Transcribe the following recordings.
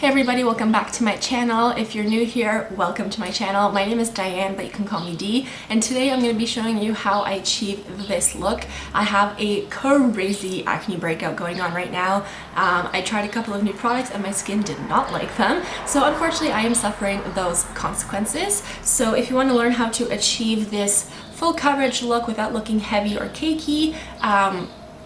Hey everybody, welcome back to my channel. If you're new here, welcome to my channel. My name is Diane, but you can call me Dee, and today I'm going to be showing you how I achieve this look. I have a crazy acne breakout going on right now. I tried a couple of new products and my skin did not like them, so unfortunately I am suffering those consequences. So if you want to learn how to achieve this full coverage look without looking heavy or cakey,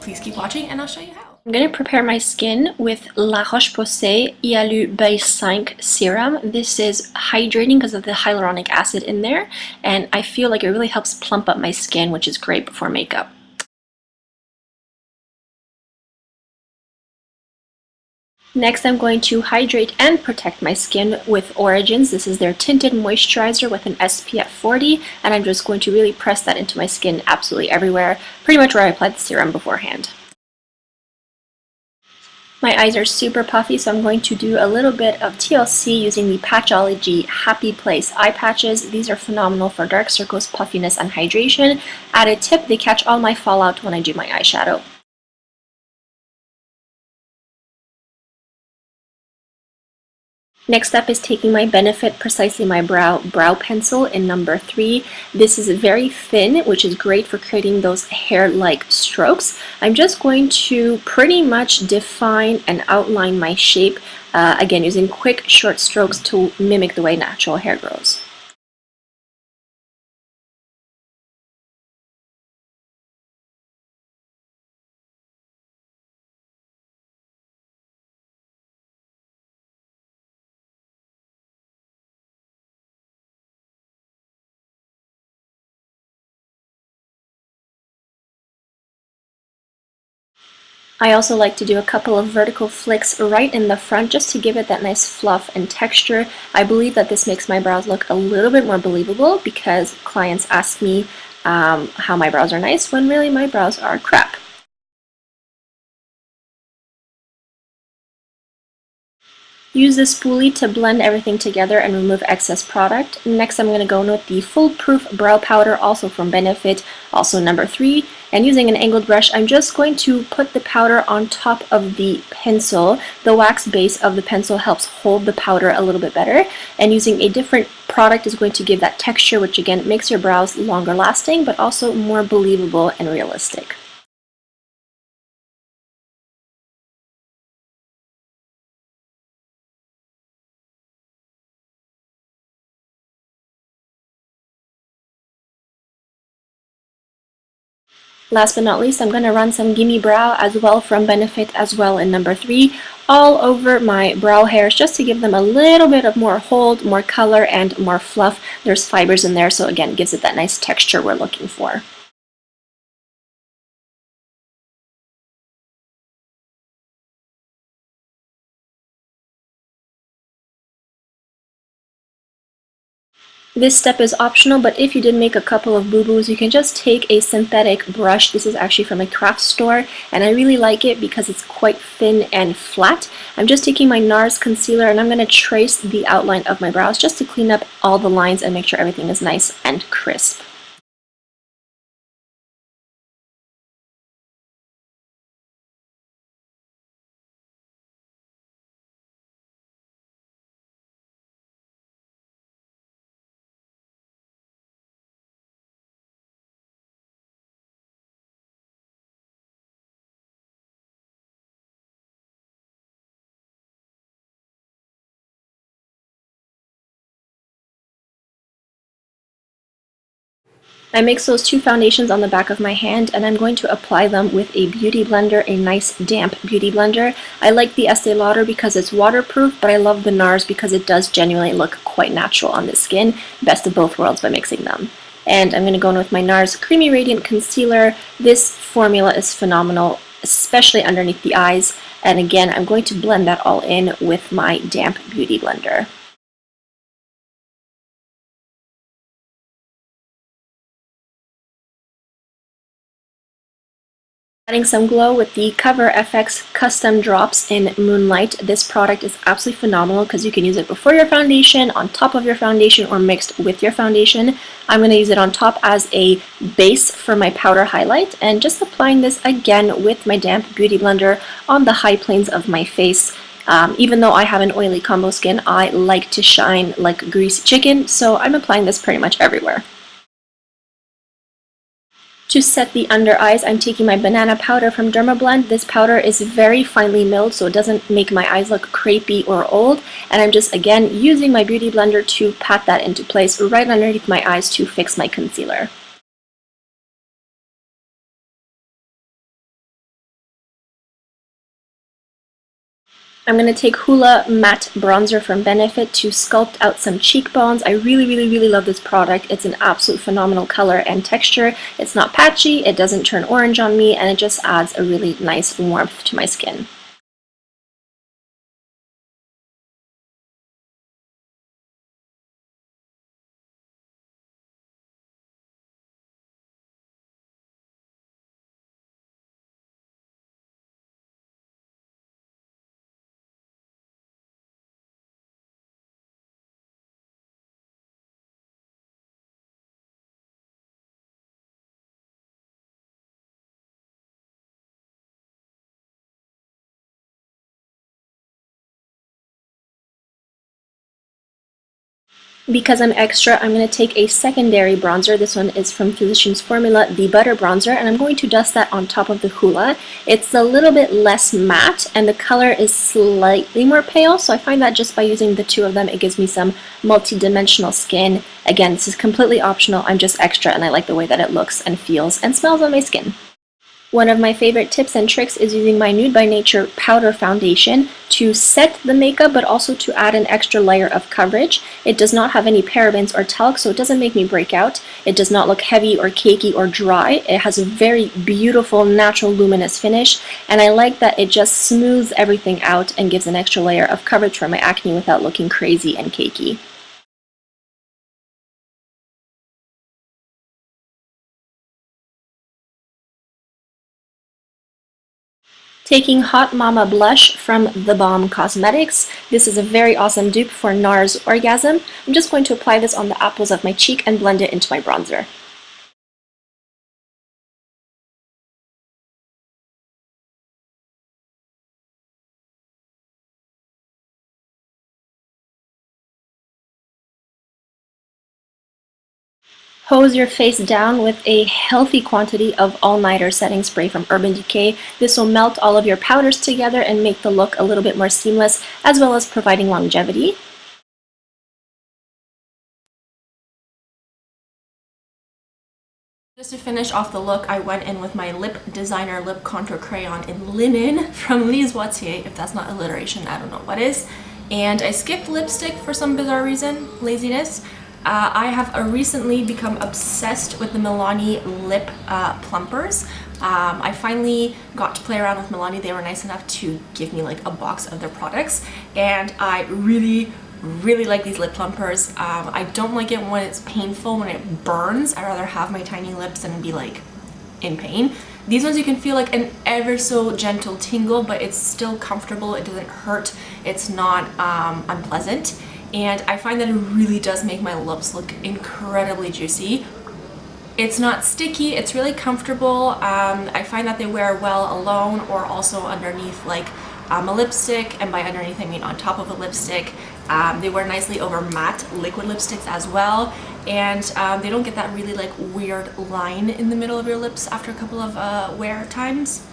please keep watching and I'll show you how. I'm going to prepare my skin with La Roche Posay Hyalu B5 serum. This is hydrating because of the hyaluronic acid in there, and I feel like it really helps plump up my skin, which is great before makeup. Next, I'm going to hydrate and protect my skin with Origins. This is their tinted moisturizer with an SPF 40, and I'm just going to really press that into my skin absolutely everywhere, pretty much where I applied the serum beforehand. My eyes are super puffy, so I'm going to do a little bit of TLC using the Patchology Happy Place eye patches. These are phenomenal for dark circles, puffiness, and hydration. Added tip, they catch all my fallout when I do my eyeshadow. Next up is taking my Benefit Precisely My brow pencil in number 3. This is very thin, which is great for creating those hair-like strokes. I'm just going to pretty much define and outline my shape, again using quick short strokes to mimic the way natural hair grows. I also like to do a couple of vertical flicks right in the front just to give it that nice fluff and texture. I believe that this makes my brows look a little bit more believable because clients ask me how my brows are nice when really my brows are crap. Use the spoolie to blend everything together and remove excess product. Next, I'm going to go in with the Foolproof Brow Powder, also from Benefit, also number 3. And using an angled brush, I'm just going to put the powder on top of the pencil. The wax base of the pencil helps hold the powder a little bit better. And using a different product is going to give that texture, which again makes your brows longer lasting, but also more believable and realistic. Last but not least, I'm going to run some Gimme Brow as well from Benefit as well in number 3 all over my brow hairs just to give them a little bit of more hold, more color, and more fluff. There's fibers in there, so again, it gives it that nice texture we're looking for. This step is optional, but if you did make a couple of boo-boos, you can just take a synthetic brush. This is actually from a craft store, and I really like it because it's quite thin and flat. I'm just taking my NARS concealer and I'm going to trace the outline of my brows just to clean up all the lines and make sure everything is nice and crisp. I mix those two foundations on the back of my hand and I'm going to apply them with a beauty blender, a nice damp beauty blender. I like the Estee Lauder because it's waterproof, but I love the NARS because it does genuinely look quite natural on the skin. Best of both worlds by mixing them. And I'm going to go in with my NARS Creamy Radiant Concealer. This formula is phenomenal, especially underneath the eyes. And again, I'm going to blend that all in with my damp beauty blender. Adding some glow with the Cover FX Custom Drops in Moonlight. This product is absolutely phenomenal because you can use it before your foundation, on top of your foundation, or mixed with your foundation. I'm going to use it on top as a base for my powder highlight, and just applying this again with my damp beauty blender on the high planes of my face. Even though I have an oily combo skin, I like to shine like greasy chicken, so I'm applying this pretty much everywhere. To set the under eyes, I'm taking my banana powder from Dermablend. This powder is very finely milled, so it doesn't make my eyes look crepey or old. And I'm just, again, using my beauty blender to pat that into place right underneath my eyes to fix my concealer. I'm going to take Hoola Matte Bronzer from Benefit to sculpt out some cheekbones. I really love this product. It's an absolute phenomenal color and texture. It's not patchy, it doesn't turn orange on me, and it just adds a really nice warmth to my skin. Because I'm extra, I'm going to take a secondary bronzer. This one is from Physicians Formula, the Butter Bronzer, and I'm going to dust that on top of the Hoola. It's a little bit less matte, and the color is slightly more pale, so I find that just by using the two of them, it gives me some multi-dimensional skin. Again, this is completely optional. I'm just extra, and I like the way that it looks and feels and smells on my skin. One of my favorite tips and tricks is using my Nude by Nature powder foundation to set the makeup, but also to add an extra layer of coverage. It does not have any parabens or talc, so it doesn't make me break out. It does not look heavy or cakey or dry. It has a very beautiful, natural, luminous finish, and I like that it just smooths everything out and gives an extra layer of coverage for my acne without looking crazy and cakey. Taking Hot Mama blush from the Balm Cosmetics. This is a very awesome dupe for NARS Orgasm. I'm just going to apply this on the apples of my cheek and blend it into my bronzer. Hose your face down with a healthy quantity of all-nighter setting spray from Urban Decay. This will melt all of your powders together and make the look a little bit more seamless, as well as providing longevity. Just to finish off the look, I went in with my Lip Designer Lip Contour Crayon in Linen from Lise Wattier. If that's not alliteration, I don't know what is. And I skipped lipstick for some bizarre reason, laziness. I have recently become obsessed with the Milani lip plumpers. I finally got to play around with Milani. They were nice enough to give me like a box of their products, and I really like these lip plumpers. I don't like it when it's painful, when it burns. I'd rather have my tiny lips than be like in pain. These ones you can feel like an ever so gentle tingle, but it's still comfortable. It doesn't hurt. It's not unpleasant. And I find that it really does make my lips look incredibly juicy. It's not sticky, it's really comfortable. I find that they wear well alone or also underneath like a lipstick, and by underneath I mean on top of a lipstick. They wear nicely over matte liquid lipsticks as well, and they don't get that really like weird line in the middle of your lips after a couple of wear times.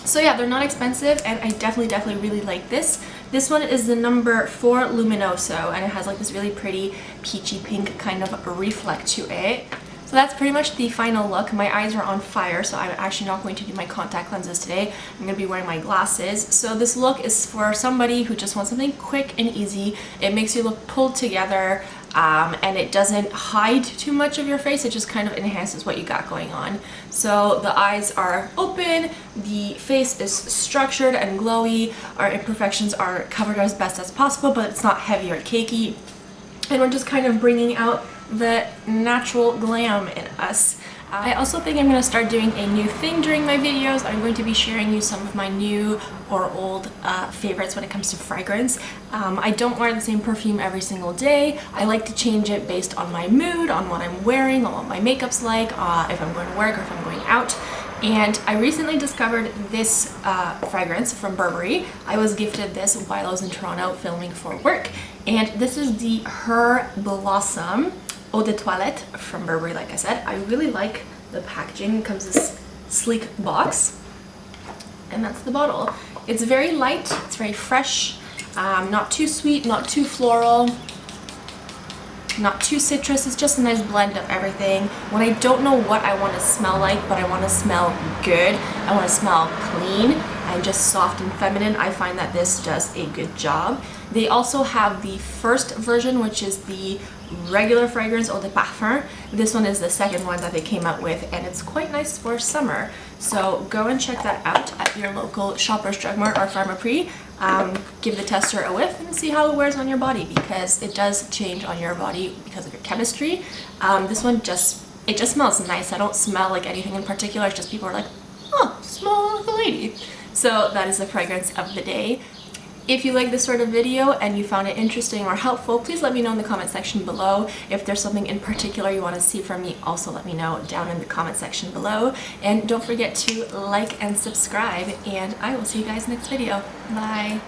So yeah, they're not expensive, and I definitely really like this. This one is the number 4 Luminoso, and it has like this really pretty peachy pink kind of reflect to it. So that's pretty much the final look. My eyes are on fire, so I'm actually not going to do my contact lenses today. I'm going to be wearing my glasses. So this look is for somebody who just wants something quick and easy. It makes you look pulled together, and it doesn't hide too much of your face. It just kind of enhances what you got going on. So the eyes are open, the face is structured and glowy, our imperfections are covered as best as possible, but it's not heavy or cakey. And we're just kind of bringing out the natural glam in us. I also think I'm going to start doing a new thing during my videos. I'm going to be sharing you some of my new or old favorites when it comes to fragrance. I don't wear the same perfume every single day. I like to change it based on my mood, on what I'm wearing, on what my makeup's like, if I'm going to work or if I'm going out. And I recently discovered this fragrance from Burberry. I was gifted this while I was in Toronto filming for work. And this is the Her Blossom Eau de Toilette from Burberry, like I said. I really like the packaging. It comes in this sleek box. And that's the bottle. It's very light, it's very fresh, not too sweet, not too floral, not too citrus. It's just a nice blend of everything. When I don't know what I want to smell like, but I want to smell good, I want to smell clean and just soft and feminine, I find that this does a good job. They also have the first version, which is the regular fragrance Eau de Parfum. This one is the second one that they came out with, and it's quite nice for summer. So go and check that out at your local Shoppers Drug Mart or Pharmaprix. Give the tester a whiff and see how it wears on your body, because it does change on your body because of your chemistry. This one just smells nice. I don't smell like anything in particular. It's just people are like, oh, smell like a lady. So that is the fragrance of the day. If you like this sort of video and you found it interesting or helpful, please let me know in the comment section below. If there's something in particular you want to see from me, also let me know down in the comment section below. And don't forget to like and subscribe, and I will see you guys next video. Bye!